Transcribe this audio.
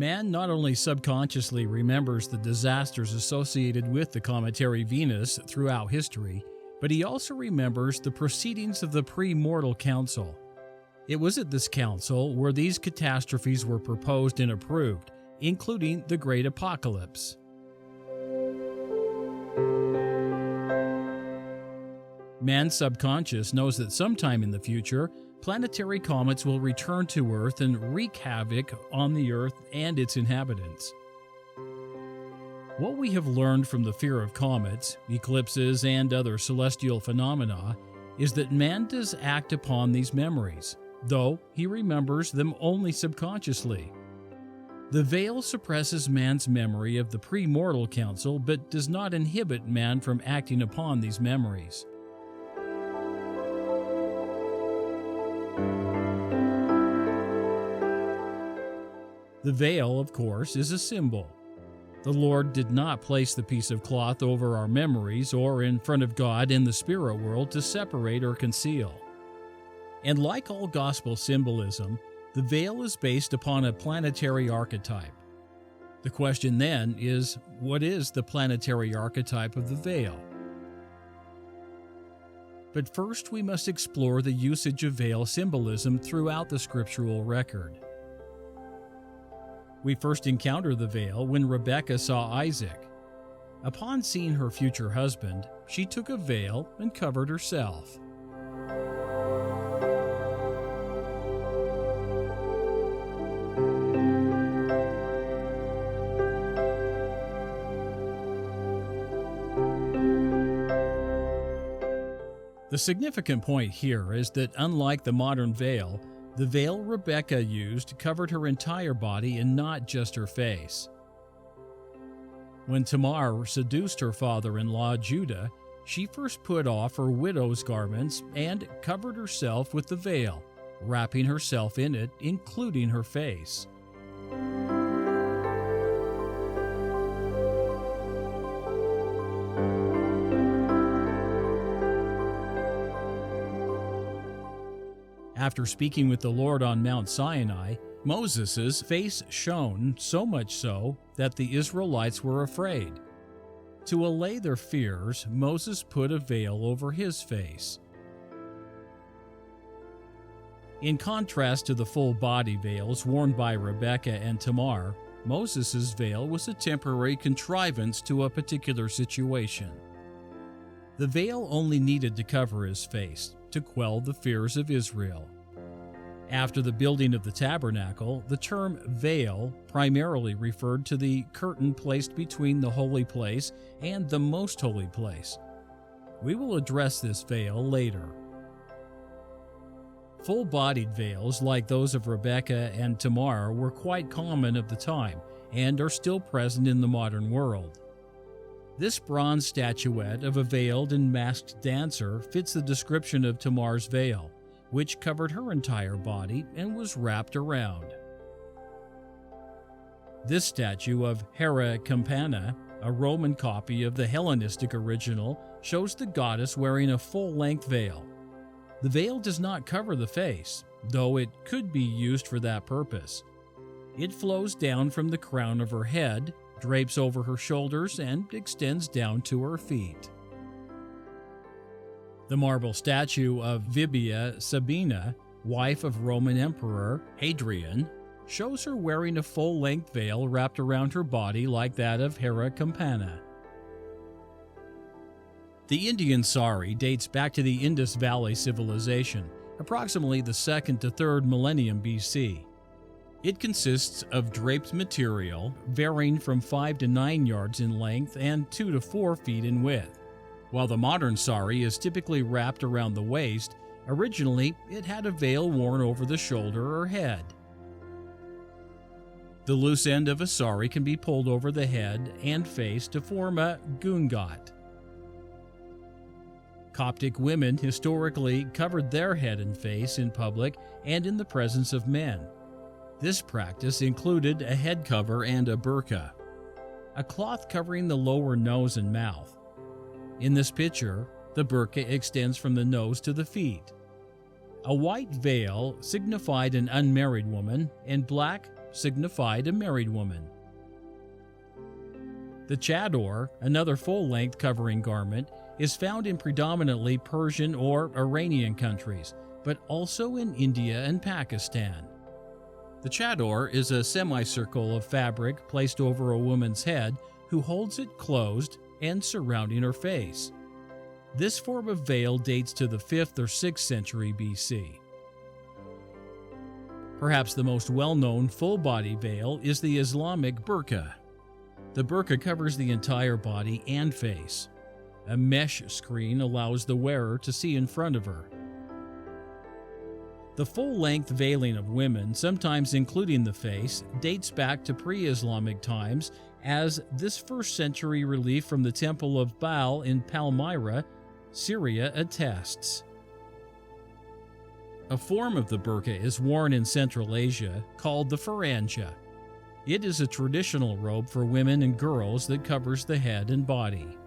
Man not only subconsciously remembers the disasters associated with the cometary Venus throughout history, but he also remembers the proceedings of the pre-mortal council. It was at this council where these catastrophes were proposed and approved, including the Great Apocalypse. Man's subconscious knows that sometime in the future, planetary comets will return to Earth and wreak havoc on the Earth and its inhabitants. What we have learned from the fear of comets, eclipses, and other celestial phenomena is that man does act upon these memories, though he remembers them only subconsciously. The veil suppresses man's memory of the pre-mortal council but does not inhibit man from acting upon these memories. The veil, of course, is a symbol. The Lord did not place the piece of cloth over our memories or in front of God in the spirit world to separate or conceal. And like all gospel symbolism, the veil is based upon a planetary archetype. The question then is, what is the planetary archetype of the veil? But first we must explore the usage of veil symbolism throughout the scriptural record. We first encounter the veil when Rebekah saw Isaac. Upon seeing her future husband, she took a veil and covered herself. The significant point here is that unlike the modern veil, the veil Rebekah used covered her entire body and not just her face. When Tamar seduced her father-in-law Judah, she first put off her widow's garments and covered herself with the veil, wrapping herself in it, including her face. After speaking with the Lord on Mount Sinai, Moses' face shone so much so that the Israelites were afraid. To allay their fears, Moses put a veil over his face. In contrast to the full-body veils worn by Rebekah and Tamar, Moses' veil was a temporary contrivance to a particular situation. The veil only needed to cover his face, to quell the fears of Israel. After the building of the tabernacle, the term veil primarily referred to the curtain placed between the holy place and the most holy place. We will address this veil later. Full-bodied veils like those of Rebekah and Tamar were quite common of the time and are still present in the modern world. This bronze statuette of a veiled and masked dancer fits the description of Tamar's veil, which covered her entire body and was wrapped around. This statue of Hera Campana, a Roman copy of the Hellenistic original, shows the goddess wearing a full-length veil. The veil does not cover the face, though it could be used for that purpose. It flows down from the crown of her head, drapes over her shoulders, and extends down to her feet. The marble statue of Vibia Sabina, wife of Roman Emperor Hadrian, shows her wearing a full-length veil wrapped around her body like that of Hera Campana. The Indian sari dates back to the Indus Valley civilization, approximately the 2nd to 3rd millennium BC. It consists of draped material varying from 5 to 9 yards in length and 2 to 4 feet in width. While the modern sari is typically wrapped around the waist, originally it had a veil worn over the shoulder or head. The loose end of a sari can be pulled over the head and face to form a gungat. Coptic women historically covered their head and face in public and in the presence of men. This practice included a head cover and a burqa, a cloth covering the lower nose and mouth. In this picture, the burqa extends from the nose to the feet. A white veil signified an unmarried woman, and black signified a married woman. The chador, another full-length covering garment, is found in predominantly Persian or Iranian countries, but also in India and Pakistan. The chador is a semicircle of fabric placed over a woman's head who holds it closed and surrounding her face. This form of veil dates to the 5th or 6th century BC. Perhaps the most well-known full-body veil is the Islamic burqa. The burqa covers the entire body and face. A mesh screen allows the wearer to see in front of her. The full-length veiling of women, sometimes including the face, dates back to pre-Islamic times, as this 1st century relief from the Temple of Baal in Palmyra, Syria attests. A form of the burqa is worn in Central Asia called the farancha. It is a traditional robe for women and girls that covers the head and body.